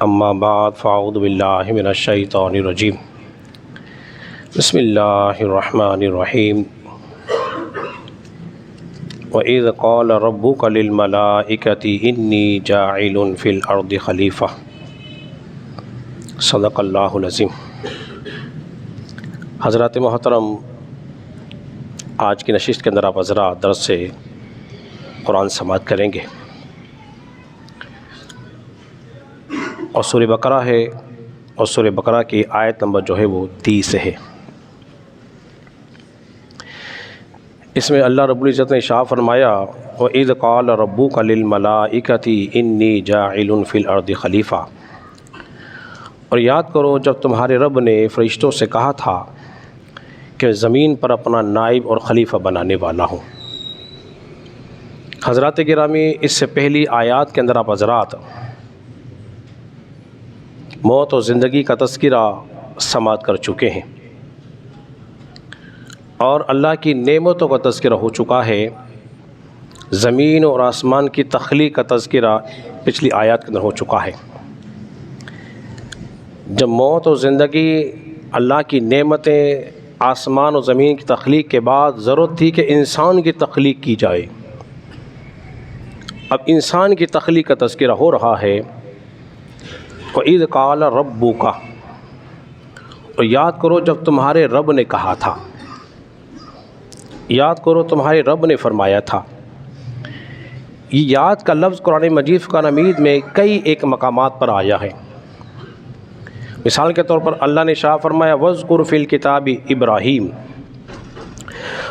اما بعد فاعوذ باللہ من الشیطان الرجیم بسم اللہ الرحمن الرحیم وَإِذْ قَالَ رَبُّكَ لِلْمَلَائِكَةِ إِنِّي جَاعِلٌ فِي الْأَرْضِ خلیفہ۔ صدق اللہ العظیم۔ حضرات محترم، آج کی نشست کے اندر آپ حضرات درس سے قرآن سماعت کریں گے، اور سورہ بقرہ ہے، اور سورہ بقرہ کی آیت نمبر جو ہے وہ 30 ہے۔ اس میں اللہ رب العزت نے ارشاد فرمایا وَإِذْ قَالَ رَبُّكَ لِلْمَلَائِكَةِ إِنِّي جَاعِلٌ فِي الْأَرْضِ خلیفہ، اور یاد کرو جب تمہارے رب نے فرشتوں سے کہا تھا کہ زمین پر اپنا نائب اور خلیفہ بنانے والا ہوں۔ حضرات گرامی، اس سے پہلی آیات کے اندر آپ حضرات موت اور زندگی کا تذکرہ سماعت کر چکے ہیں، اور اللہ کی نعمتوں کا تذکرہ ہو چکا ہے۔ زمین اور آسمان کی تخلیق کا تذکرہ پچھلی آیات کے اندر ہو چکا ہے۔ جب موت اور زندگی، اللہ کی نعمتیں، آسمان اور زمین کی تخلیق کے بعد ضرورت تھی کہ انسان کی تخلیق کی جائے۔ اب انسان کی تخلیق کا تذکرہ ہو رہا ہے۔ وَإِذْ قَالَ رَبُّكَ، اور یاد کرو جب تمہارے رب نے کہا تھا، یاد کرو تمہارے رب نے فرمایا تھا۔ یہ یاد کا لفظ قرآن مجید فرقان حمید میں کئی ایک مقامات پر آیا ہے۔ مثال کے طور پر اللہ نے ارشاد فرمایا وَاذْكُرْ فِي الْكِتَابِ إِبْرَاهِيمَ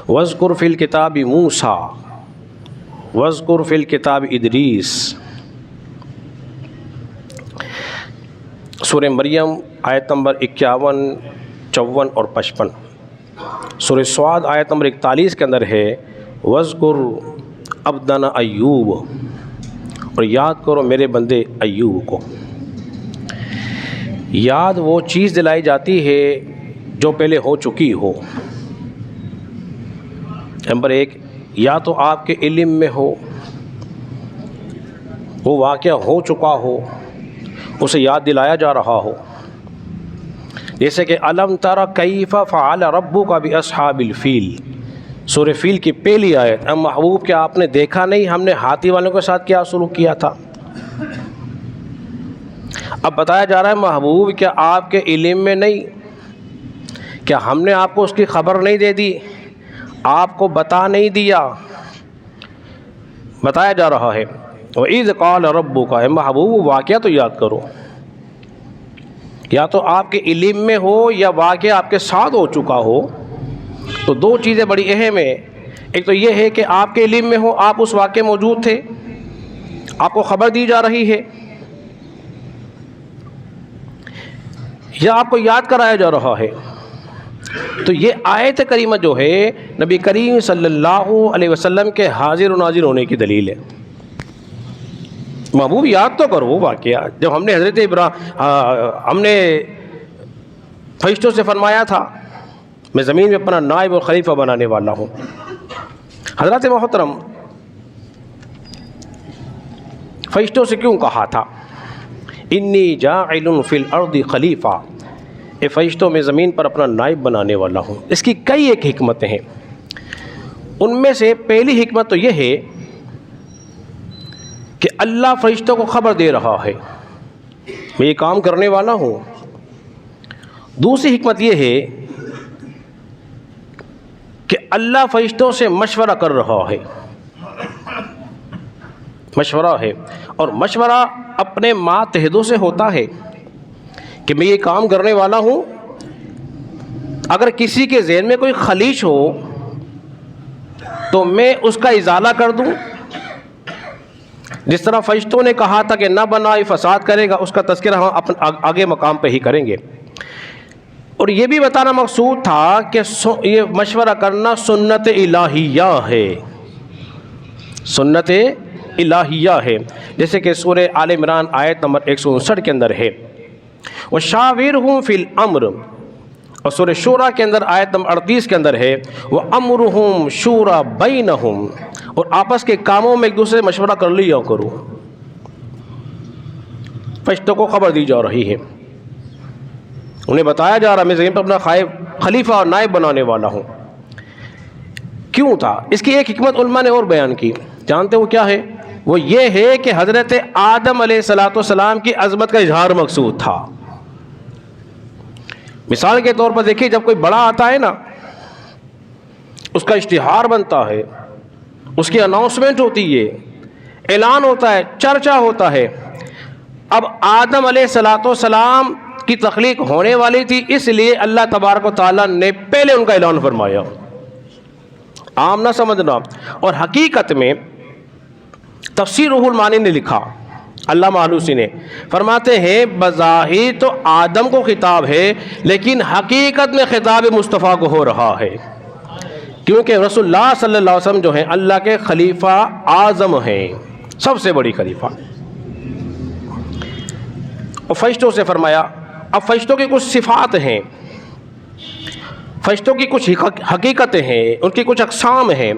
وَاذْكُرْ فِي الْكِتَابِ مُوسَىٰ وَاذْكُرْ فِي الْكِتَابِ إِدْرِيسَ۔ سورہ مریم آیت نمبر 51، 54 اور 55۔ سورہ سعد آیت نمبر 41 کے اندر ہے وَاذْكُرْ عَبْدَنَا ایوب، اور یاد کرو میرے بندے ایوب کو۔ یاد وہ چیز دلائی جاتی ہے جو پہلے ہو چکی ہو۔ نمبر 1، یا تو آپ کے علم میں ہو، وہ واقعہ ہو چکا ہو، اسے یاد دلایا جا رہا ہو، جیسے کہ الم تر کیف فعل ربک باصحاب الفیل، سورہ فیل کی پہلی آیت۔ اے محبوب، کیا آپ نے دیکھا نہیں ہم نے ہاتھی والوں کے ساتھ کیا سلوک کیا تھا؟ اب بتایا جا رہا ہے محبوب کیا آپ کے علم میں نہیں، کیا ہم نے آپ کو اس کی خبر نہیں دے دی، آپ کو بتا نہیں دیا؟ بتایا جا رہا ہے وَإِذْ قَالَ رَبُّكَ، اے محبوب واقعہ تو یاد کرو، یا تو آپ کے علم میں ہو یا واقعہ آپ کے ساتھ ہو چکا ہو۔ تو دو چیزیں بڑی اہم ہیں، ایک تو یہ ہے کہ آپ کے علم میں ہو، آپ اس واقعے موجود تھے، آپ کو خبر دی جا رہی ہے، یا آپ کو یاد کرایا جا رہا ہے۔ تو یہ آیت کریمہ جو ہے نبی کریم صلی اللہ علیہ وسلم کے حاضر و ناظر ہونے کی دلیل ہے۔ محبوب یاد تو کرو وہ واقعہ جب ہم نے ہم نے فرشتوں سے فرمایا تھا میں زمین میں اپنا نائب اور خلیفہ بنانے والا ہوں۔ حضرات محترم، فرشتوں سے کیوں کہا تھا انی جاعل فی الارض خلیفہ، اے فرشتوں میں زمین پر اپنا نائب بنانے والا ہوں؟ اس کی کئی ایک حکمتیں ہیں۔ ان میں سے پہلی حکمت تو یہ ہے کہ اللہ فرشتوں کو خبر دے رہا ہے میں یہ کام کرنے والا ہوں۔ دوسری حکمت یہ ہے کہ اللہ فرشتوں سے مشورہ کر رہا ہے، مشورہ ہے، اور مشورہ اپنے ماتحدوں سے ہوتا ہے کہ میں یہ کام کرنے والا ہوں۔ اگر کسی کے ذہن میں کوئی خلیش ہو تو میں اس کا ازالہ کر دوں۔ جس طرح فرشتوں نے کہا تھا کہ نہ بنا، یہ فساد کرے گا، اس کا تذکرہ ہم آگے مقام پہ ہی کریں گے۔ اور یہ بھی بتانا مقصود تھا کہ یہ مشورہ کرنا سنت الہیہ ہے، سنت الہیہ ہے، جیسے کہ سورہ آل عمران آیت نمبر 159 کے اندر ہے وَشَاوِرْهُمْ فِي الْأَمْرِ، اور سورہ شورى کے اندر آیت نمبر 38 کے اندر ہے وَأَمْرُهُمْ شُورَى بَيْنَهُمْ، اور آپس کے کاموں میں ایک دوسرے سے مشورہ کر لیا کرو۔ فرشتوں کو خبر دی جا رہی ہے، انہیں بتایا جا رہا میں زمین پر اپنا خلیفہ اور نائب بنانے والا ہوں۔ کیوں تھا؟ اس کی ایک حکمت علماء نے اور بیان کی، جانتے وہ کیا ہے؟ وہ یہ ہے کہ حضرت آدم علیہ السلام کی عظمت کا اظہار مقصود تھا۔ مثال کے طور پر دیکھیے، جب کوئی بڑا آتا ہے نا، اس کا اشتہار بنتا ہے، اس کی اناؤنسمنٹ ہوتی ہے، اعلان ہوتا ہے، چرچا ہوتا ہے۔ اب آدم علیہ السلام کی تخلیق ہونے والی تھی، اس لیے اللہ تبارک و تعالیٰ نے پہلے ان کا اعلان فرمایا، عام نہ سمجھنا۔ اور حقیقت میں تفسیر روح المعانی نے لکھا، علامہ آلوسی نے فرماتے ہیں بظاہر تو آدم کو خطاب ہے، لیکن حقیقت میں خطاب مصطفیٰ کو ہو رہا ہے، کیونکہ رسول اللہ صلی اللہ علیہ وسلم جو ہیں اللہ کے خلیفہ اعظم ہیں، سب سے بڑی خلیفہ۔ اور فرشتوں سے فرمایا، اب فرشتوں کی کچھ صفات ہیں، فرشتوں کی کچھ حقیقتیں ہیں، ان کی کچھ اقسام ہیں۔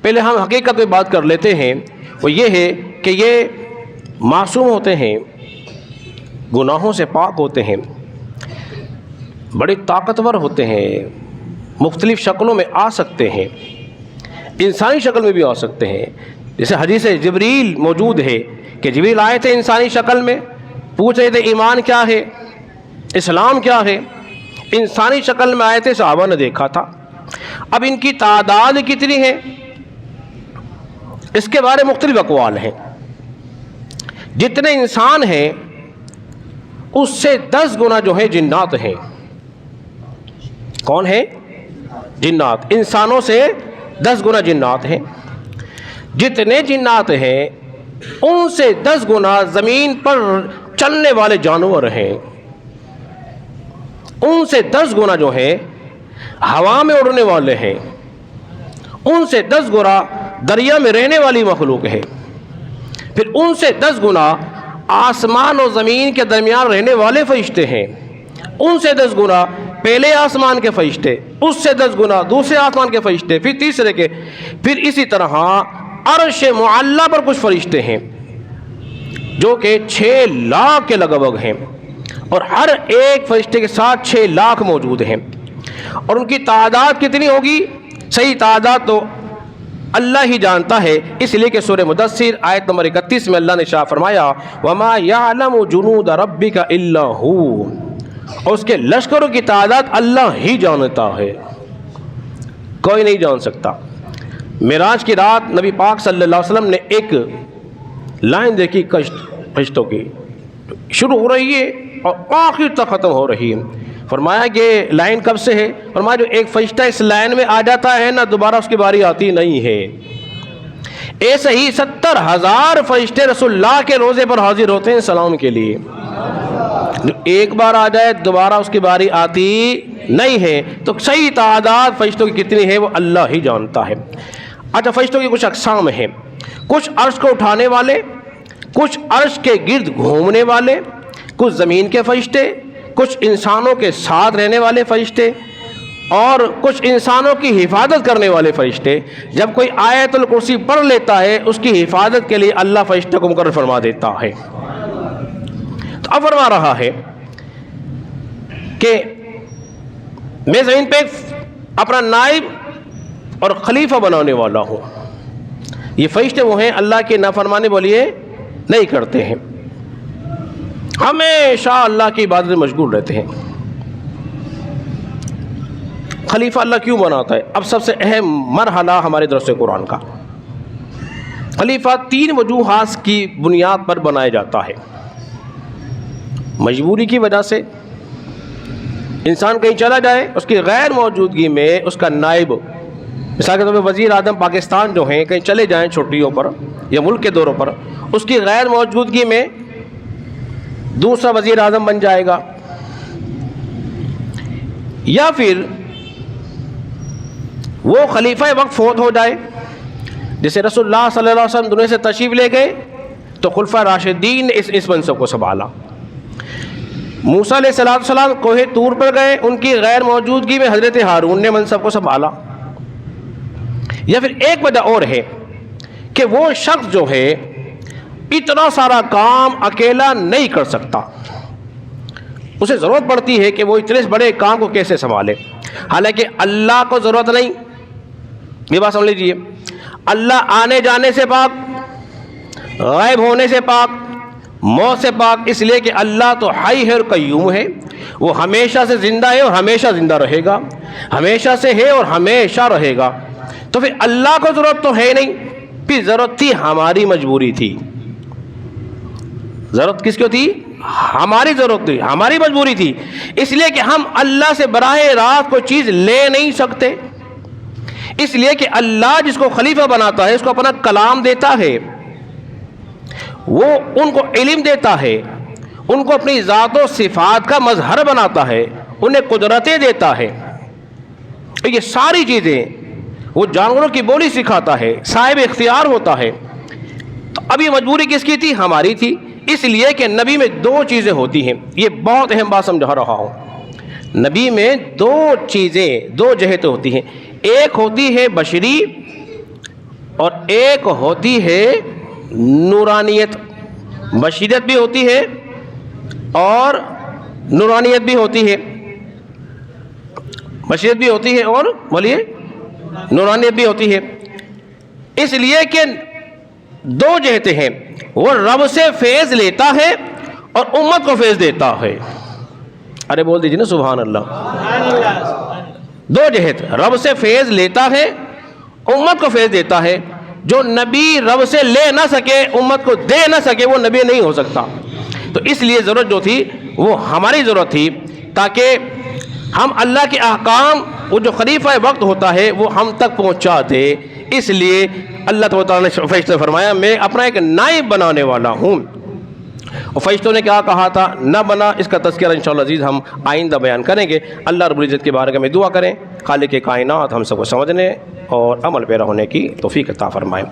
پہلے ہم حقیقت میں بات کر لیتے ہیں، وہ یہ ہے کہ یہ معصوم ہوتے ہیں، گناہوں سے پاک ہوتے ہیں، بڑے طاقتور ہوتے ہیں، مختلف شکلوں میں آ سکتے ہیں، انسانی شکل میں بھی آ سکتے ہیں۔ جیسے حدیث جبریل موجود ہے کہ جبریل آئے تھے انسانی شکل میں، پوچھ رہے تھے ایمان کیا ہے، اسلام کیا ہے، انسانی شکل میں آئے تھے، صحابہ نے دیکھا تھا۔ اب ان کی تعداد کتنی ہے، اس کے بارے میں مختلف اقوال ہیں۔ جتنے انسان ہیں اس سے 10 گنا جو ہے جنات ہیں۔ کون ہے؟ جنات۔ انسانوں سے 10 گنا جنات ہیں۔ جتنے جنات ہیں ان سے 10 گنا زمین پر چلنے والے جانور ہیں، ان سے 10 گنا جو ہے ہوا میں اڑنے والے ہیں، ان سے 10 گنا دریا میں رہنے والی مخلوق ہے، پھر ان سے 10 گنا آسمان اور زمین کے درمیان رہنے والے فرشتے ہیں، ان سے 10 گنا پہلے آسمان کے فرشتے، اس سے 10 گنا دوسرے آسمان کے فرشتے، پھر تیسرے کے، پھر اسی طرح عرش معلیٰ پر کچھ فرشتے ہیں جو کہ 6 لاکھ کے لگ بھگ ہیں، اور ہر ایک فرشتے کے ساتھ 6 لاکھ موجود ہیں۔ اور ان کی تعداد کتنی ہوگی، صحیح تعداد تو اللہ ہی جانتا ہے، اس لیے کہ سورہ مدثر آیت نمبر 31 میں اللہ نے ارشاد فرمایا وَمَا يَعْلَمُ جُنُودَ رَبِّكَ إِلَّا هُوَ، اور اس کے لشکروں کی تعداد اللہ ہی جانتا ہے، کوئی نہیں جان سکتا۔ معراج کی رات نبی پاک صلی اللہ علیہ وسلم نے ایک لائن دیکھی فرشتوں کی، شروع ہو رہی ہے اور آخر تک ختم ہو رہی ہے۔ فرمایا کہ لائن کب سے ہے؟ فرمایا جو ایک فرشتہ اس لائن میں آ جاتا ہے نا، دوبارہ اس کی باری آتی نہیں ہے۔ ایسے ہی 70,000 فرشتے رسول اللہ کے روزے پر حاضر ہوتے ہیں سلام کے لیے، جو ایک بار آ جائے دوبارہ اس کی باری آتی نہیں ہے۔ تو صحیح تعداد فرشتوں کی کتنی ہے وہ اللہ ہی جانتا ہے۔ اچھا، فرشتوں کی کچھ اقسام ہیں، کچھ عرش کو اٹھانے والے، کچھ عرش کے گرد گھومنے والے، کچھ زمین کے فرشتے، کچھ انسانوں کے ساتھ رہنے والے فرشتے، اور کچھ انسانوں کی حفاظت کرنے والے فرشتے۔ جب کوئی آیت الکرسی پڑھ لیتا ہے اس کی حفاظت کے لیے اللہ فرشتوں کو مقرر فرما دیتا ہے۔ تو اب فرما رہا ہے کہ میں زمین پہ اپنا نائب اور خلیفہ بنانے والا ہوں۔ یہ فرشتے وہ ہیں اللہ کے نافرمانی بولیے نہیں کرتے ہیں، ہمیشہ اللہ کی عبادت میں مشغول رہتے ہیں۔ خلیفہ اللہ کیوں بناتا ہے؟ اب سب سے اہم مرحلہ ہمارے درس قرآن کا، خلیفہ 3 وجوہات کی بنیاد پر بنایا جاتا ہے۔ مجبوری کی وجہ سے انسان کہیں چلا جائے، اس کی غیر موجودگی میں اس کا نائب، مثال کے طور پہ وزیر اعظم پاکستان جو ہیں کہیں چلے جائیں چھٹیوں پر یا ملک کے دوروں پر، اس کی غیر موجودگی میں دوسرا وزیر اعظم بن جائے گا، یا پھر وہ خلیفہ وقت فوت ہو جائے۔ جیسے رسول اللہ صلی اللہ علیہ وسلم دنیا سے تشریف لے گئے تو خلفائے راشدین نے اس منصب کو سنبھالا۔ موسیٰ علیہ السلام کوہ طور پر گئے، ان کی غیر موجودگی میں حضرت ہارون نے منصب کو سنبھالا۔ یا پھر ایک وجہ اور ہے کہ وہ شخص جو ہے اتنا سارا کام اکیلا نہیں کر سکتا، اسے ضرورت پڑتی ہے کہ وہ اتنے بڑے کام کو کیسے سنبھالے۔ حالانکہ اللہ کو ضرورت نہیں، یہ بات سمجھ لیجیے، اللہ آنے جانے سے پاک، غائب ہونے سے پاک، موت سے پاک، اس لیے کہ اللہ تو حی ہے اور قیوم ہے، وہ ہمیشہ سے زندہ ہے اور ہمیشہ زندہ رہے گا، ہمیشہ سے ہے اور ہمیشہ رہے گا۔ تو پھر اللہ کو ضرورت تو ہے نہیں، پھر ضرورت تھی ہماری مجبوری تھی۔ ضرورت کس کو تھی؟ ہماری ضرورت تھی، ہماری مجبوری تھی، اس لیے کہ ہم اللہ سے براہ راست کوئی چیز لے نہیں سکتے، اس لیے کہ اللہ جس کو خلیفہ بناتا ہے، اس کو اپنا کلام دیتا ہے، وہ ان کو علم دیتا ہے، ان کو اپنی ذات و صفات کا مظہر بناتا ہے، انہیں قدرتیں دیتا ہے، یہ ساری چیزیں، وہ جانوروں کی بولی سکھاتا ہے، صاحب اختیار ہوتا ہے۔ تو اب یہ مجبوری کس کی تھی؟ ہماری تھی، اس لیے کہ نبی میں دو چیزیں ہوتی ہیں، یہ بہت اہم بات سمجھا رہا ہوں۔ نبی میں دو چیزیں، دو جہتیں ہوتی ہیں، ایک ہوتی ہے بشری اور ایک ہوتی ہے نورانیت۔ بشریت بھی ہوتی ہے اور نورانیت بھی ہوتی ہے، بشریت بھی ہوتی ہے اور بولیے نورانیت بھی ہوتی ہے، اس لیے کہ دو جہتیں ہیں، وہ رب سے فیض لیتا ہے اور امت کو فیض دیتا ہے۔ ارے بول دیجیے نا سبحان اللہ۔ دو جہت، رب سے فیض لیتا ہے، امت کو فیض دیتا ہے۔ جو نبی رب سے لے نہ سکے، امت کو دے نہ سکے، وہ نبی نہیں ہو سکتا۔ تو اس لیے ضرورت جو تھی وہ ہماری ضرورت تھی، تاکہ ہم اللہ کے احکام، وہ جو خلیفہ وقت ہوتا ہے، وہ ہم تک پہنچا دے۔ اس لیے اللہ تعالیٰ نے فرشتوں سے فرمایا میں اپنا ایک نائب بنانے والا ہوں، اور فرشتوں نے کیا کہا تھا، نہ بنا، اس کا تذکرہ انشاءاللہ عزیز ہم آئندہ بیان کریں گے۔ اللہ رب العزت کے بارگاہ میں دعا کریں، خالق کائنات ہم سب کو سمجھنے اور عمل پیرا ہونے کی توفیق عطا فرمائے۔